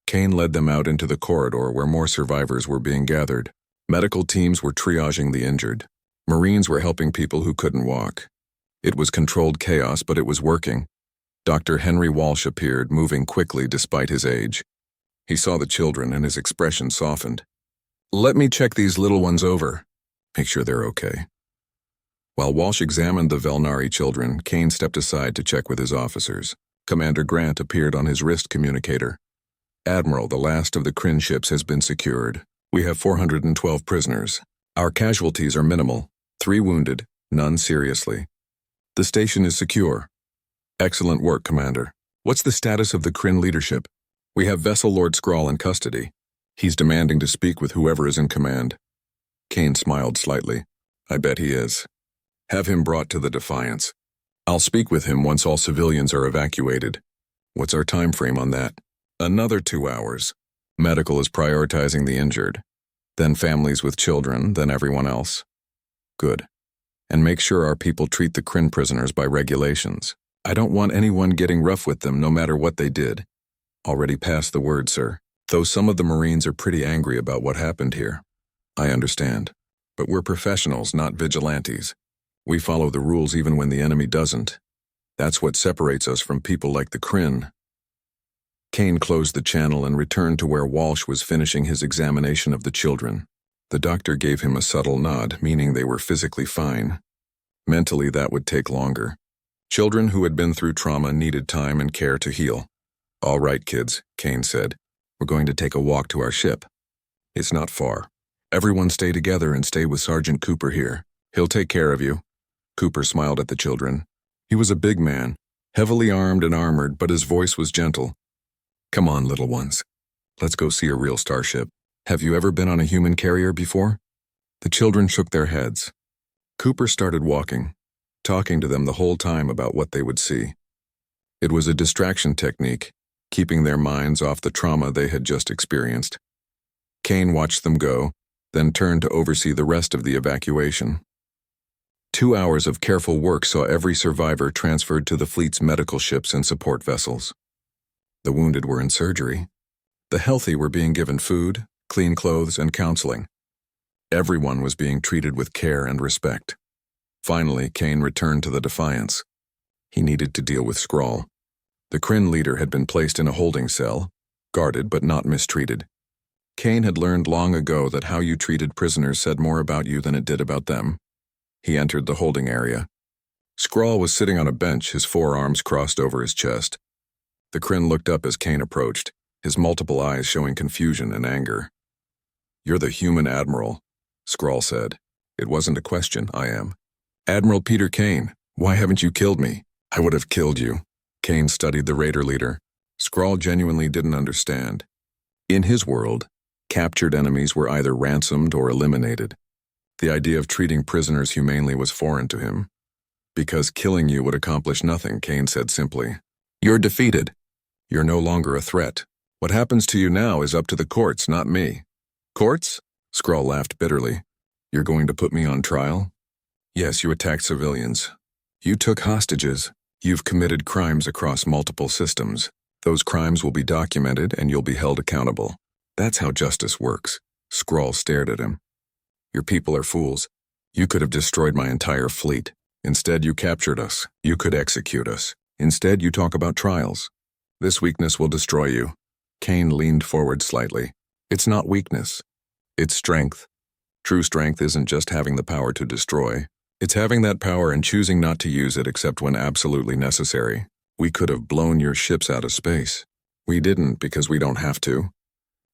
Kane led them out into the corridor where more survivors were being gathered. Medical teams were triaging the injured. Marines were helping people who couldn't walk. It was controlled chaos, but it was working. Dr. Henry Walsh appeared, moving quickly despite his age. He saw the children and his expression softened. Let me check these little ones over. Make sure they're okay. While Walsh examined the Velnari children, Kane stepped aside to check with his officers. Commander Grant appeared on his wrist communicator. Admiral, the last of the Kryn ships has been secured. We have 412 prisoners. Our casualties are minimal. 3 wounded, none seriously. The station is secure. Excellent work, Commander. What's the status of the Kryn leadership? We have Vessel Lord Skrull in custody. He's demanding to speak with whoever is in command. Kane smiled slightly. I bet he is. Have him brought to the Defiance. I'll speak with him once all civilians are evacuated. What's our time frame on that? Another 2 hours. Medical is prioritizing the injured. Then families with children, then everyone else. Good. And make sure our people treat the Kryn prisoners by regulations. I don't want anyone getting rough with them no matter what they did. Already passed the word, sir. Though some of the Marines are pretty angry about what happened here. I understand. But we're professionals, not vigilantes. We follow the rules even when the enemy doesn't. That's what separates us from people like the Kryn. Kane closed the channel and returned to where Walsh was finishing his examination of the children. The doctor gave him a subtle nod, meaning they were physically fine. Mentally, that would take longer. Children who had been through trauma needed time and care to heal. All right, kids, Kane said. We're going to take a walk to our ship. It's not far. Everyone stay together and stay with Sergeant Cooper here. He'll take care of you. Cooper smiled at the children. He was a big man, heavily armed and armored, but his voice was gentle. Come on, little ones. Let's go see a real starship. Have you ever been on a human carrier before? The children shook their heads. Cooper started walking, talking to them the whole time about what they would see. It was a distraction technique, keeping their minds off the trauma they had just experienced. Kane watched them go, then turned to oversee the rest of the evacuation. 2 hours of careful work saw every survivor transferred to the fleet's medical ships and support vessels. The wounded were in surgery. The healthy were being given food, clean clothes, and counseling. Everyone was being treated with care and respect. Finally, Kane returned to the Defiance. He needed to deal with Skrull. The Kryn leader had been placed in a holding cell, guarded but not mistreated. Kane had learned long ago that how you treated prisoners said more about you than it did about them. He entered the holding area. Skrull was sitting on a bench, his forearms crossed over his chest. The Kryn looked up as Kane approached, his multiple eyes showing confusion and anger. You're the human admiral, Skrull said. It wasn't a question, I am. Admiral Peter Kane, why haven't you killed me? I would have killed you. Kane studied the raider leader. Skrull genuinely didn't understand. In his world, captured enemies were either ransomed or eliminated. The idea of treating prisoners humanely was foreign to him. Because killing you would accomplish nothing, Kane said simply. You're defeated. You're no longer a threat. What happens to you now is up to the courts, not me. Courts? Skrull laughed bitterly. You're going to put me on trial? Yes, you attacked civilians. You took hostages. You've committed crimes across multiple systems. Those crimes will be documented and you'll be held accountable. That's how justice works. Skrull stared at him. Your people are fools. You could have destroyed my entire fleet. Instead, you captured us. You could execute us. Instead, you talk about trials. This weakness will destroy you. Kane leaned forward slightly. It's not weakness. It's strength. True strength isn't just having the power to destroy. It's having that power and choosing not to use it except when absolutely necessary. We could have blown your ships out of space. We didn't because we don't have to.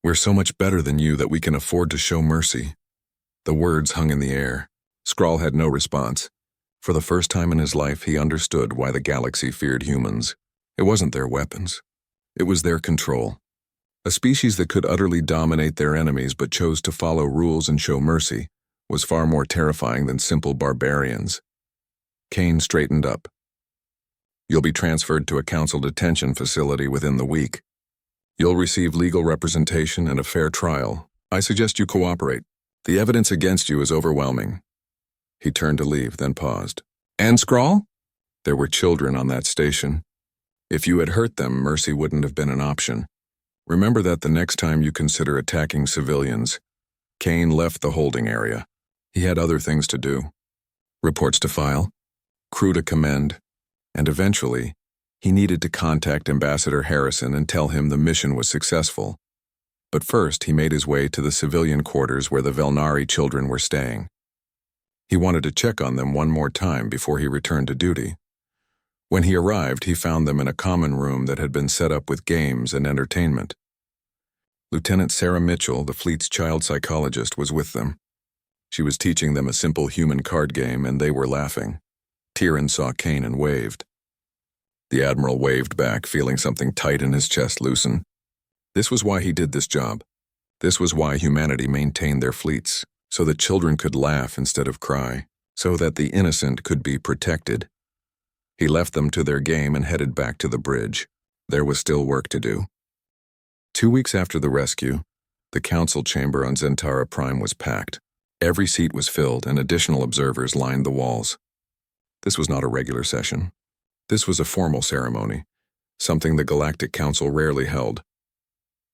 We're so much better than you that we can afford to show mercy. The words hung in the air. Skrull had no response. For the first time in his life, he understood why the galaxy feared humans. It wasn't their weapons. It was their control. A species that could utterly dominate their enemies but chose to follow rules and show mercy was far more terrifying than simple barbarians. Kane straightened up. You'll be transferred to a council detention facility within the week. You'll receive legal representation and a fair trial. I suggest you cooperate. The evidence against you is overwhelming. He turned to leave, then paused. And Scrawl? There were children on that station. If you had hurt them, mercy wouldn't have been an option. Remember that the next time you consider attacking civilians. Kane left the holding area. He had other things to do. Reports to file, crew to commend, and eventually, he needed to contact Ambassador Harrison and tell him the mission was successful. But first, he made his way to the civilian quarters where the Velnari children were staying. He wanted to check on them one more time before he returned to duty. When he arrived, he found them in a common room that had been set up with games and entertainment. Lieutenant Sarah Mitchell, the fleet's child psychologist, was with them. She was teaching them a simple human card game, and they were laughing. Tyrion saw Kane and waved. The Admiral waved back, feeling something tight in his chest loosen. This was why he did this job. This was why humanity maintained their fleets, so that children could laugh instead of cry, so that the innocent could be protected. He left them to their game and headed back to the bridge. There was still work to do. 2 weeks after the rescue, the council chamber on Zentara Prime was packed. Every seat was filled and additional observers lined the walls. This was not a regular session. This was a formal ceremony, something the Galactic Council rarely held.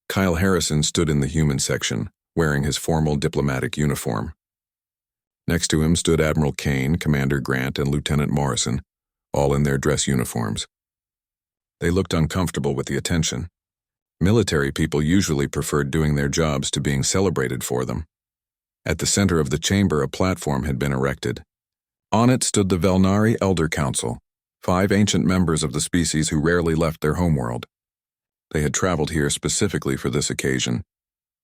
Kyle Harrison stood in the human section, wearing his formal diplomatic uniform. Next to him stood Admiral Kane, Commander Grant, and Lieutenant Morrison, all in their dress uniforms. They looked uncomfortable with the attention. Military people usually preferred doing their jobs to being celebrated for them. At the center of the chamber, a platform had been erected. On it stood the Velnari Elder Council, 5 ancient members of the species who rarely left their homeworld. They had traveled here specifically for this occasion.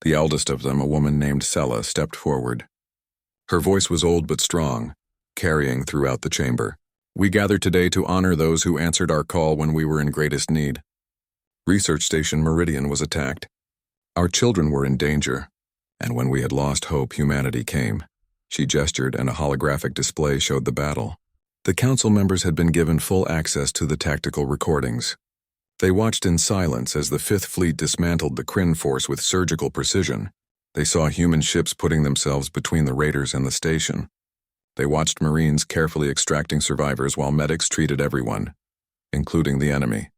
The eldest of them, a woman named Sella, stepped forward. Her voice was old but strong, carrying throughout the chamber. We gather today to honor those who answered our call when we were in greatest need. Research Station Meridian was attacked. Our children were in danger, and when we had lost hope, humanity came. She gestured, and a holographic display showed the battle. The council members had been given full access to the tactical recordings. They watched in silence as the Fifth Fleet dismantled the Kryn force with surgical precision. They saw human ships putting themselves between the raiders and the station. They watched Marines carefully extracting survivors while medics treated everyone, including the enemy.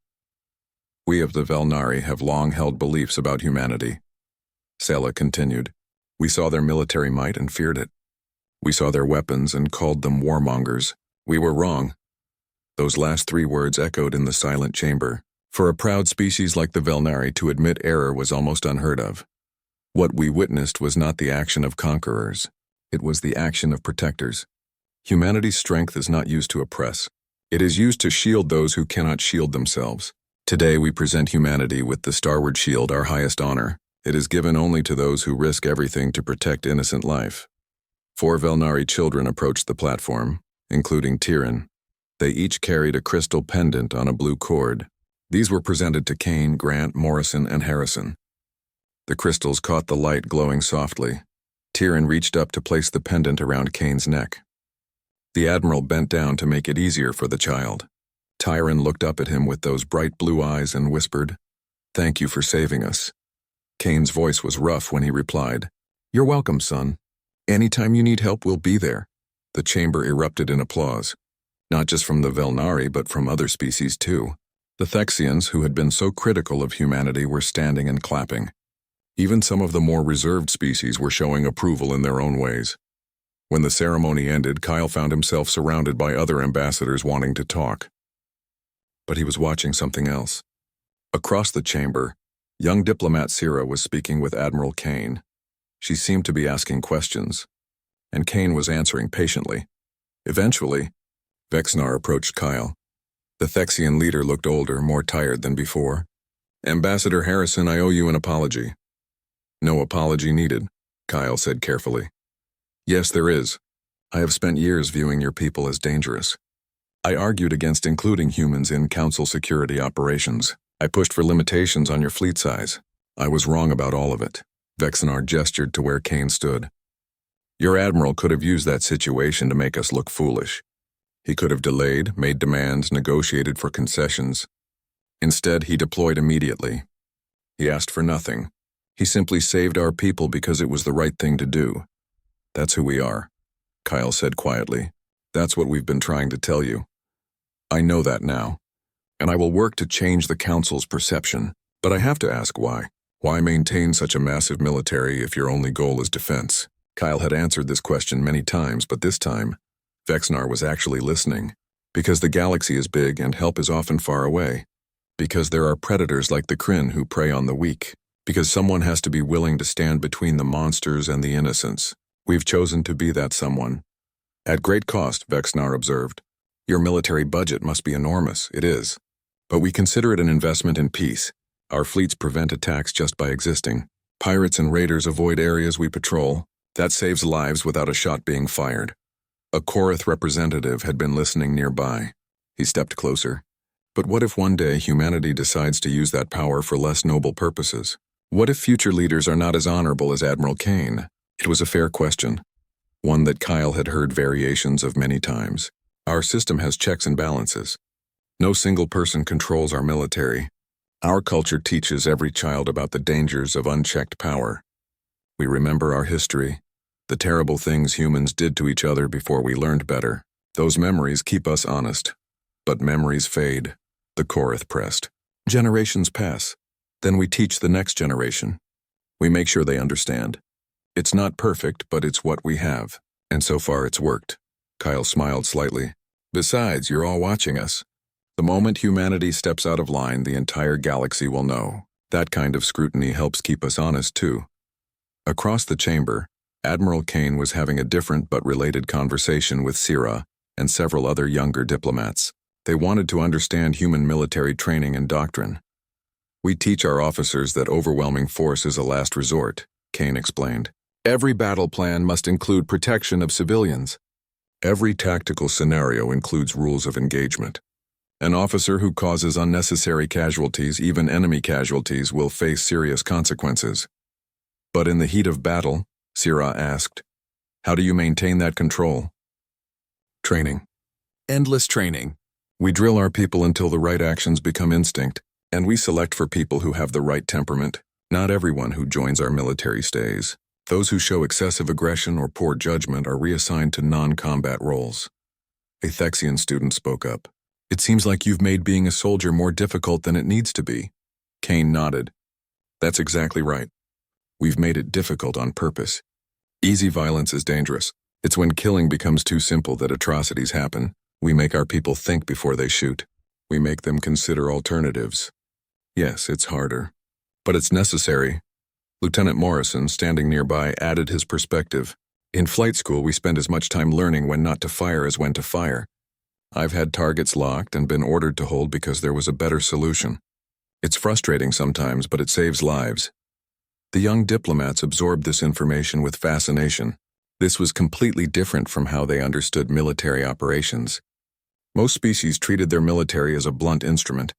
We of the Velnari have long held beliefs about humanity. Sela continued. We saw their military might and feared it. We saw their weapons and called them warmongers. We were wrong. Those last 3 words echoed in the silent chamber. For a proud species like the Velnari to admit error was almost unheard of. What we witnessed was not the action of conquerors. It was the action of protectors. Humanity's strength is not used to oppress. It is used to shield those who cannot shield themselves. Today we present humanity with the Starward Shield, our highest honor. It is given only to those who risk everything to protect innocent life. 4 Velnari children approached the platform, including Tyrion. They each carried a crystal pendant on a blue cord. These were presented to Kane, Grant, Morrison, and Harrison. The crystals caught the light glowing softly. Tyrion reached up to place the pendant around Kane's neck. The Admiral bent down to make it easier for the child. Tyrion looked up at him with those bright blue eyes and whispered, "Thank you for saving us." Kane's voice was rough when he replied, "You're welcome, son. Anytime you need help, we'll be there." The chamber erupted in applause, not just from the Velnari, but from other species too. The Thexians, who had been so critical of humanity, were standing and clapping. Even some of the more reserved species were showing approval in their own ways. When the ceremony ended, Kyle found himself surrounded by other ambassadors wanting to talk. But he was watching something else. Across the chamber, young diplomat Sira was speaking with Admiral Kane. She seemed to be asking questions, and Kane was answering patiently. Eventually, Vexnar approached Kyle. The Thexian leader looked older, more tired than before. "Ambassador Harrison, I owe you an apology." "No apology needed," Kyle said carefully. "Yes, there is. I have spent years viewing your people as dangerous. I argued against including humans in Council security operations. I pushed for limitations on your fleet size. I was wrong about all of it. Vexenar gestured to where Kane stood. Your admiral could have used that situation to make us look foolish. He could have delayed, made demands, negotiated for concessions. Instead, he deployed immediately. He asked for nothing. He simply saved our people because it was the right thing to do. That's who we are, Kyle said quietly. That's what we've been trying to tell you. I know that now, and I will work to change the Council's perception. But I have to ask why. Why maintain such a massive military if your only goal is defense? Kyle had answered this question many times, but this time, Vexenar was actually listening. Because the galaxy is big and help is often far away. Because there are predators like the Kryn who prey on the weak. Because someone has to be willing to stand between the monsters and the innocents. We've chosen to be that someone. At great cost, Vexenar observed. Your military budget must be enormous, it is. But we consider it an investment in peace. Our fleets prevent attacks just by existing. Pirates and raiders avoid areas we patrol. That saves lives without a shot being fired. A Korath representative had been listening nearby. He stepped closer. But what if one day humanity decides to use that power for less noble purposes? What if future leaders are not as honorable as Admiral Kane? It was a fair question. One that Kyle had heard variations of many times. Our system has checks and balances. No single person controls our military. Our culture teaches every child about the dangers of unchecked power. We remember our history, the terrible things humans did to each other before we learned better. Those memories keep us honest. But memories fade, the Korath pressed. Generations pass. Then we teach the next generation. We make sure they understand. It's not perfect, but it's what we have. And so far it's worked. Kyle smiled slightly. Besides, you're all watching us. The moment humanity steps out of line, the entire galaxy will know. That kind of scrutiny helps keep us honest, too. Across the chamber, Admiral Kane was having a different but related conversation with Sira and several other younger diplomats. They wanted to understand human military training and doctrine. We teach our officers that overwhelming force is a last resort, Kane explained. Every battle plan must include protection of civilians. Every tactical scenario includes rules of engagement. An officer who causes unnecessary casualties, even enemy casualties, will face serious consequences. But in the heat of battle, Sira asked, how do you maintain that control? Training. Endless training. We drill our people until the right actions become instinct, and we select for people who have the right temperament. Not everyone who joins our military stays. Those who show excessive aggression or poor judgment are reassigned to non-combat roles. A Thexian student spoke up. It seems like you've made being a soldier more difficult than it needs to be. Kane nodded. That's exactly right. We've made it difficult on purpose. Easy violence is dangerous. It's when killing becomes too simple that atrocities happen. We make our people think before they shoot. We make them consider alternatives. Yes, it's harder. But it's necessary. Lieutenant Morrison, standing nearby, added his perspective. In flight school, we spend as much time learning when not to fire as when to fire. I've had targets locked and been ordered to hold because there was a better solution. It's frustrating sometimes, but it saves lives. The young diplomats absorbed this information with fascination. This was completely different from how they understood military operations. Most species treated their military as a blunt instrument.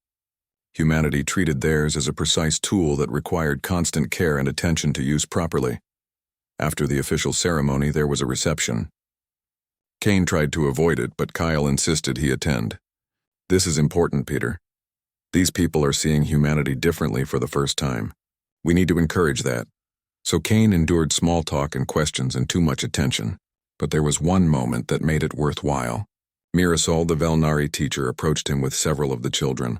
Humanity treated theirs as a precise tool that required constant care and attention to use properly. After the official ceremony, there was a reception. Kane tried to avoid it, but Kyle insisted he attend. This is important, Peter. These people are seeing humanity differently for the first time. We need to encourage that. So Kane endured small talk and questions and too much attention. But there was one moment that made it worthwhile. Mirasol, the Velnari teacher, approached him with several of the children.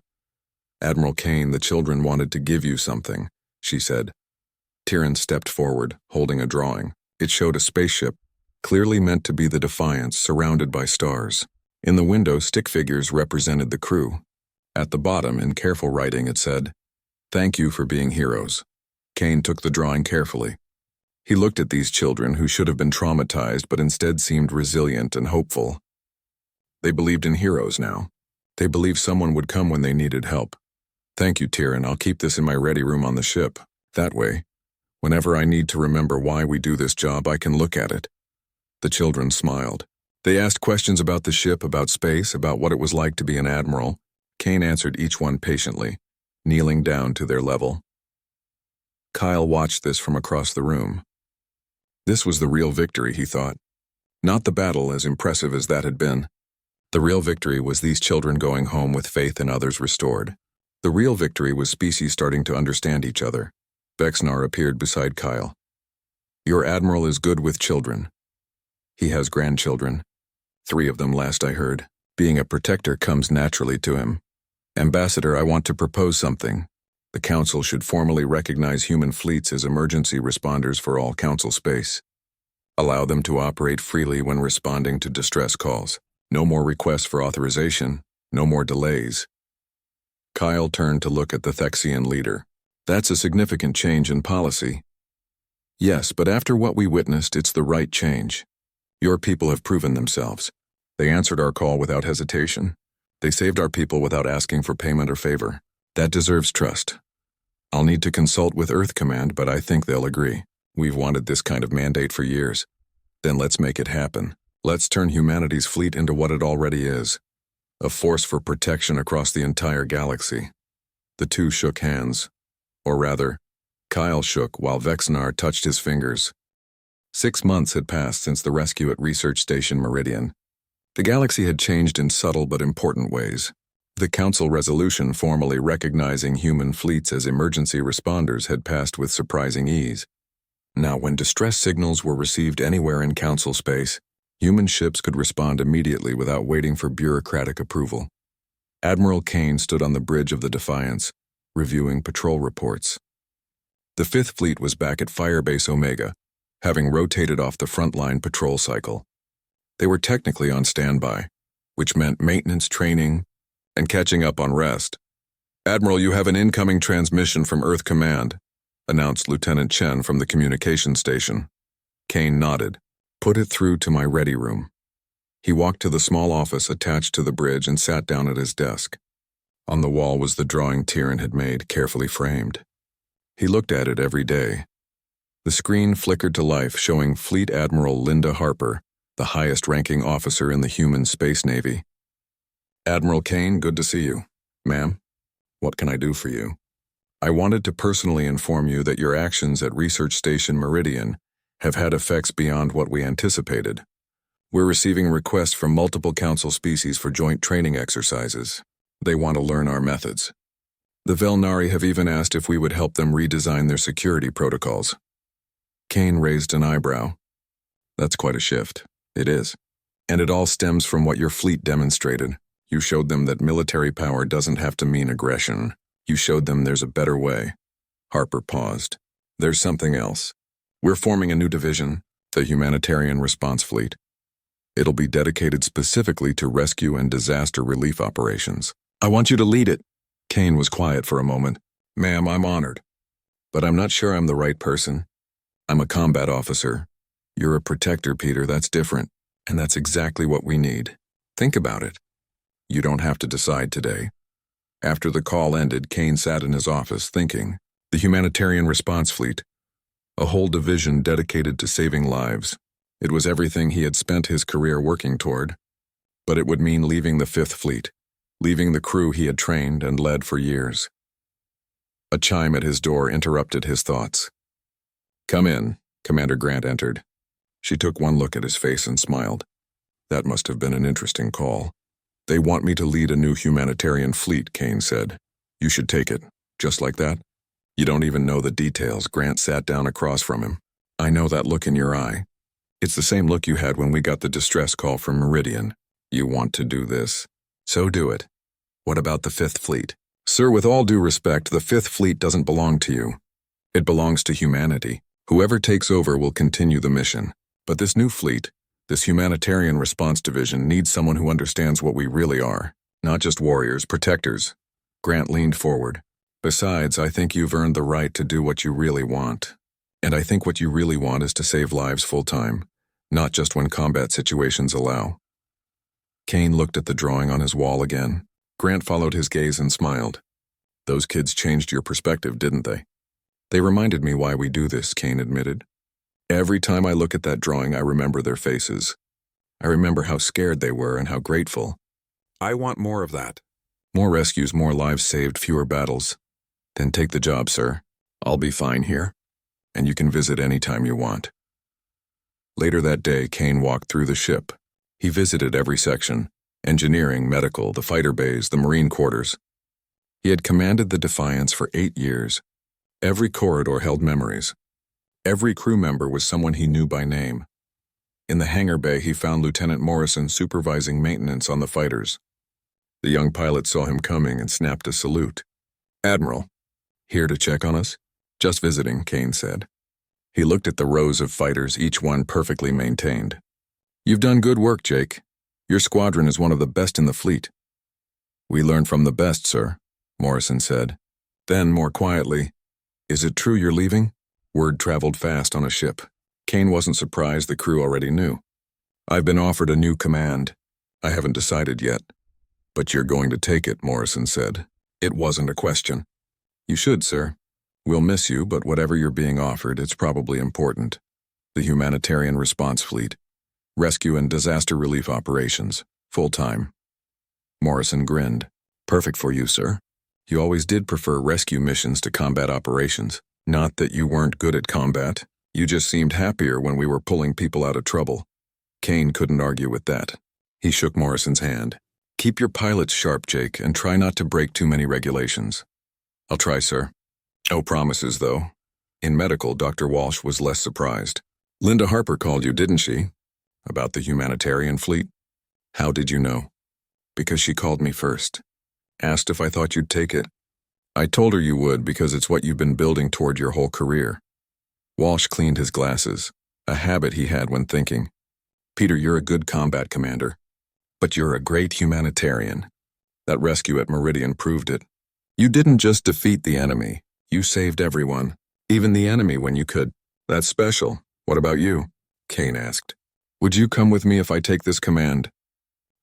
Admiral Kane, the children wanted to give you something, she said. Tyrion stepped forward, holding a drawing. It showed a spaceship, clearly meant to be the Defiance, surrounded by stars. In the window, stick figures represented the crew. At the bottom, in careful writing, it said, "Thank you for being heroes." Kane took the drawing carefully. He looked at these children who should have been traumatized but instead seemed resilient and hopeful. They believed in heroes now. They believed someone would come when they needed help. Thank you, Tyrion. I'll keep this in my ready room on the ship. That way, whenever I need to remember why we do this job, I can look at it. The children smiled. They asked questions about the ship, about space, about what it was like to be an admiral. Kane answered each one patiently, kneeling down to their level. Kyle watched this from across the room. This was the real victory, he thought. Not the battle, as impressive as that had been. The real victory was these children going home with faith in others restored. The real victory was species starting to understand each other. Vexnar appeared beside Kyle. Your admiral is good with children. He has grandchildren. 3 of them last I heard. Being a protector comes naturally to him. Ambassador, I want to propose something. The Council should formally recognize human fleets as emergency responders for all Council space. Allow them to operate freely when responding to distress calls. No more requests for authorization. No more delays. Kyle turned to look at the Thexian leader. That's a significant change in policy. Yes, but after what we witnessed, it's the right change. Your people have proven themselves. They answered our call without hesitation. They saved our people without asking for payment or favor. That deserves trust. I'll need to consult with Earth Command, but I think they'll agree. We've wanted this kind of mandate for years. Then let's make it happen. Let's turn humanity's fleet into what it already is. A force for protection across the entire galaxy. The two shook hands. Or rather, Kyle shook while Vexnar touched his fingers. 6 months had passed since the rescue at Research Station Meridian. The galaxy had changed in subtle but important ways. The Council resolution formally recognizing human fleets as emergency responders had passed with surprising ease. Now, when distress signals were received anywhere in Council space, human ships could respond immediately without waiting for bureaucratic approval. Admiral Kane stood on the bridge of the Defiance, reviewing patrol reports. The 5th Fleet was back at Firebase Omega, having rotated off the frontline patrol cycle. They were technically on standby, which meant maintenance training and catching up on rest. Admiral, you have an incoming transmission from Earth Command, announced Lieutenant Chen from the communication station. Kane nodded. Put it through to my ready room. He walked to the small office attached to the bridge and sat down at his desk. On the wall was the drawing Tyrion had made, carefully framed. He looked at it every day. The screen flickered to life, showing Fleet Admiral Linda Harper, the highest-ranking officer in the human space navy. Admiral Kane, good to see you. Ma'am, what can I do for you? I wanted to personally inform you that your actions at Research Station Meridian have had effects beyond what we anticipated. We're receiving requests from multiple Council species for joint training exercises. They want to learn our methods. The Velnari have even asked if we would help them redesign their security protocols. Kane raised an eyebrow. That's quite a shift. It is. And it all stems from what your fleet demonstrated. You showed them that military power doesn't have to mean aggression. You showed them there's a better way. Harper paused. There's something else. We're forming a new division, the Humanitarian Response Fleet. It'll be dedicated specifically to rescue and disaster relief operations. I want you to lead it. Kane was quiet for a moment. Ma'am, I'm honored. But I'm not sure I'm the right person. I'm a combat officer. You're a protector, Peter, that's different. And that's exactly what we need. Think about it. You don't have to decide today. After the call ended, Kane sat in his office thinking. The Humanitarian Response Fleet. A whole division dedicated to saving lives. It was everything he had spent his career working toward. But it would mean leaving the 5th Fleet, leaving the crew he had trained and led for years. A chime at his door interrupted his thoughts. Come in, Commander Grant entered. She took one look at his face and smiled. That must have been an interesting call. They want me to lead a new humanitarian fleet, Kane said. You should take it, just like that. You don't even know the details. Grant sat down across from him. I know that look in your eye. It's the same look you had when we got the distress call from Meridian. You want to do this. So do it. What about the 5th Fleet? Sir, with all due respect, the 5th Fleet doesn't belong to you. It belongs to humanity. Whoever takes over will continue the mission. But this new fleet, this Humanitarian Response Division, needs someone who understands what we really are. Not just warriors, protectors. Grant leaned forward. Besides, I think you've earned the right to do what you really want. And I think what you really want is to save lives full-time, not just when combat situations allow. Kane looked at the drawing on his wall again. Grant followed his gaze and smiled. Those kids changed your perspective, didn't they? They reminded me why we do this, Kane admitted. Every time I look at that drawing, I remember their faces. I remember how scared they were and how grateful. I want more of that. More rescues, more lives saved, fewer battles. Then take the job, sir. I'll be fine here, and you can visit any time you want. Later that day, Kane walked through the ship. He visited every section: engineering, medical, the fighter bays, the marine quarters. He had commanded the Defiance for 8 years. Every corridor held memories. Every crew member was someone he knew by name. In the hangar bay, he found Lieutenant Morrison supervising maintenance on the fighters. The young pilot saw him coming and snapped a salute. "Admiral, here to check on us?" "Just visiting," Kane said. He looked at the rows of fighters, each one perfectly maintained. "You've done good work, Jake. Your squadron is one of the best in the fleet." "We learn from the best, sir," Morrison said. Then, more quietly, "Is it true you're leaving?" Word traveled fast on a ship. Kane wasn't surprised the crew already knew. "I've been offered a new command. I haven't decided yet." "But you're going to take it," Morrison said. It wasn't a question. "You should, sir. We'll miss you, but whatever you're being offered, it's probably important. The Humanitarian Response Fleet. Rescue and disaster relief operations. Full-time." Morrison grinned. "Perfect for you, sir. You always did prefer rescue missions to combat operations. Not that you weren't good at combat. You just seemed happier when we were pulling people out of trouble." Kane couldn't argue with that. He shook Morrison's hand. "Keep your pilots sharp, Jake, and try not to break too many regulations." "I'll try, sir." No promises, though. In medical, Dr. Walsh was less surprised. "Linda Harper called you, didn't she? About the humanitarian fleet?" "How did you know?" "Because she called me first. Asked if I thought you'd take it. I told her you would because it's what you've been building toward your whole career." Walsh cleaned his glasses, a habit he had when thinking. "Peter, you're a good combat commander. But you're a great humanitarian. That rescue at Meridian proved it. You didn't just defeat the enemy. You saved everyone, even the enemy when you could." "That's special. What about you?" Kane asked. "Would you come with me if I take this command?"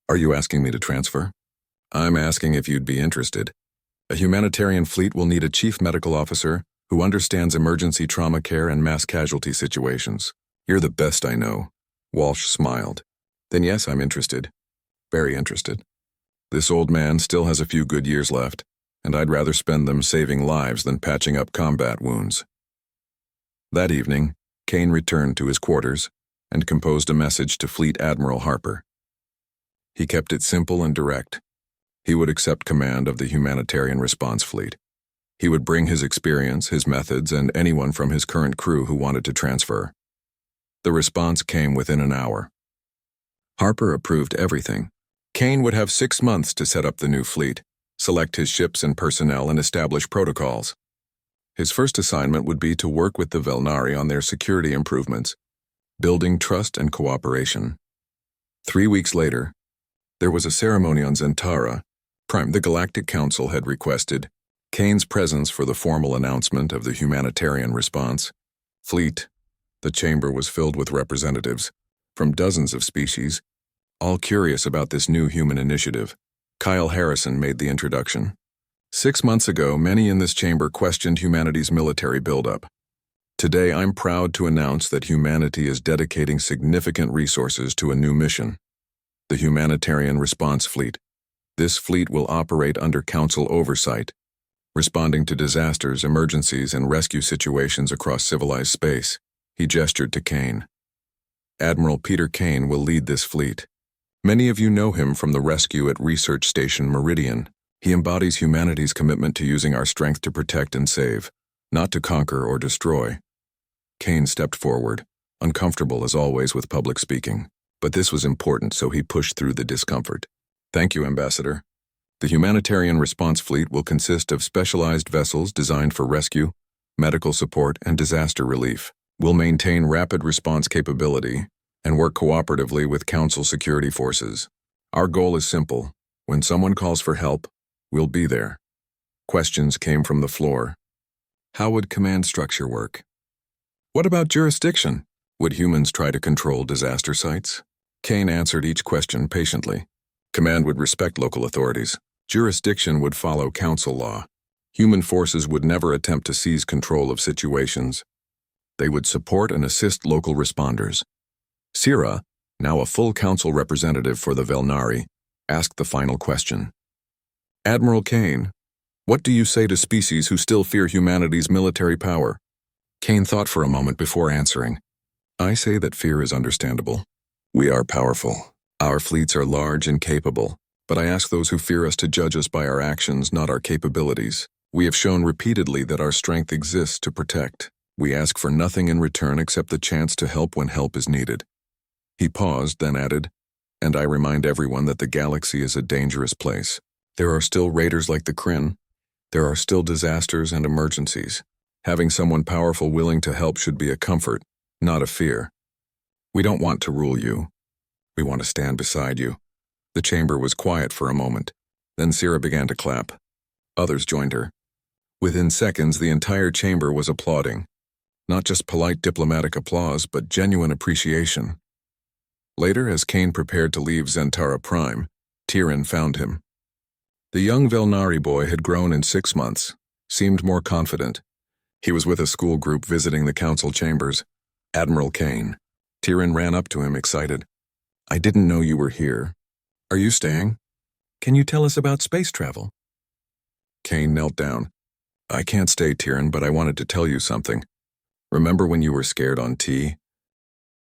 "Are you asking me to transfer?" "I'm asking if you'd be interested. A humanitarian fleet will need a chief medical officer who understands emergency trauma care and mass casualty situations. You're the best I know." Walsh smiled. "Then yes, I'm interested. Very interested. This old man still has a few good years left, and I'd rather spend them saving lives than patching up combat wounds." That evening, Kane returned to his quarters and composed a message to Fleet Admiral Harper. He kept it simple and direct. He would accept command of the Humanitarian Response Fleet. He would bring his experience, his methods, and anyone from his current crew who wanted to transfer. The response came within an hour. Harper approved everything. Kane would have 6 months to set up the new fleet, select his ships and personnel, and establish protocols. His first assignment would be to work with the Velnari on their security improvements, building trust and cooperation. 3 weeks later, there was a ceremony on Zentara. The Galactic Council had requested Kane's presence for the formal announcement of the humanitarian response. Fleet. The chamber was filled with representatives from dozens of species, all curious about this new human initiative. Kyle Harrison made the introduction. 6 months ago, many in this chamber questioned humanity's military buildup. Today, I'm proud to announce that humanity is dedicating significant resources to a new mission: the Humanitarian Response Fleet. This fleet will operate under Council oversight, responding to disasters, emergencies, and rescue situations across civilized space. He gestured to Kane. Admiral Peter Kane will lead this fleet. Many of you know him from the rescue at Research Station Meridian. He embodies humanity's commitment to using our strength to protect and save, not to conquer or destroy. Kane stepped forward, uncomfortable as always with public speaking. But this was important, so he pushed through the discomfort. "Thank you, Ambassador. The Humanitarian Response Fleet will consist of specialized vessels designed for rescue, medical support, and disaster relief. We'll maintain rapid response capability and work cooperatively with Council security forces. Our goal is simple. When someone calls for help, we'll be there." Questions came from the floor. How would command structure work? What about jurisdiction? Would humans try to control disaster sites? Kane answered each question patiently. Command would respect local authorities. Jurisdiction would follow council law. Human forces would never attempt to seize control of situations. They would support and assist local responders. Sira, now a full council representative for the Velnari, asked the final question. "Admiral Kane, What do you say to species who still fear humanity's military power? Kane thought for a moment before answering. I say that fear is understandable. We are powerful. Our fleets are large and capable. But I ask those who fear us to judge us by our actions, not our capabilities. We have shown repeatedly that our strength exists to protect. We ask for nothing in return except the chance to help when help is needed. He paused, then added, and I remind everyone that the galaxy is a dangerous place. There are still raiders like the Kryn. There are still disasters and emergencies. Having someone powerful willing to help should be a comfort, not a fear. We don't want to rule you. We want to stand beside you. The chamber was quiet for a moment. Then Sierra began to clap. Others joined her. Within seconds, the entire chamber was applauding. Not just polite diplomatic applause, but genuine appreciation. Later, as Kane prepared to leave Zentara Prime, Tyrion found him. The young Velnari boy had grown in 6 months, seemed more confident. He was with a school group visiting the council chambers. Admiral Kane. Tyrion ran up to him, excited. I didn't know you were here. Are you staying? Can you tell us about space travel? Kane knelt down. I can't stay, Tyrion, but I wanted to tell you something. Remember when you were scared on T?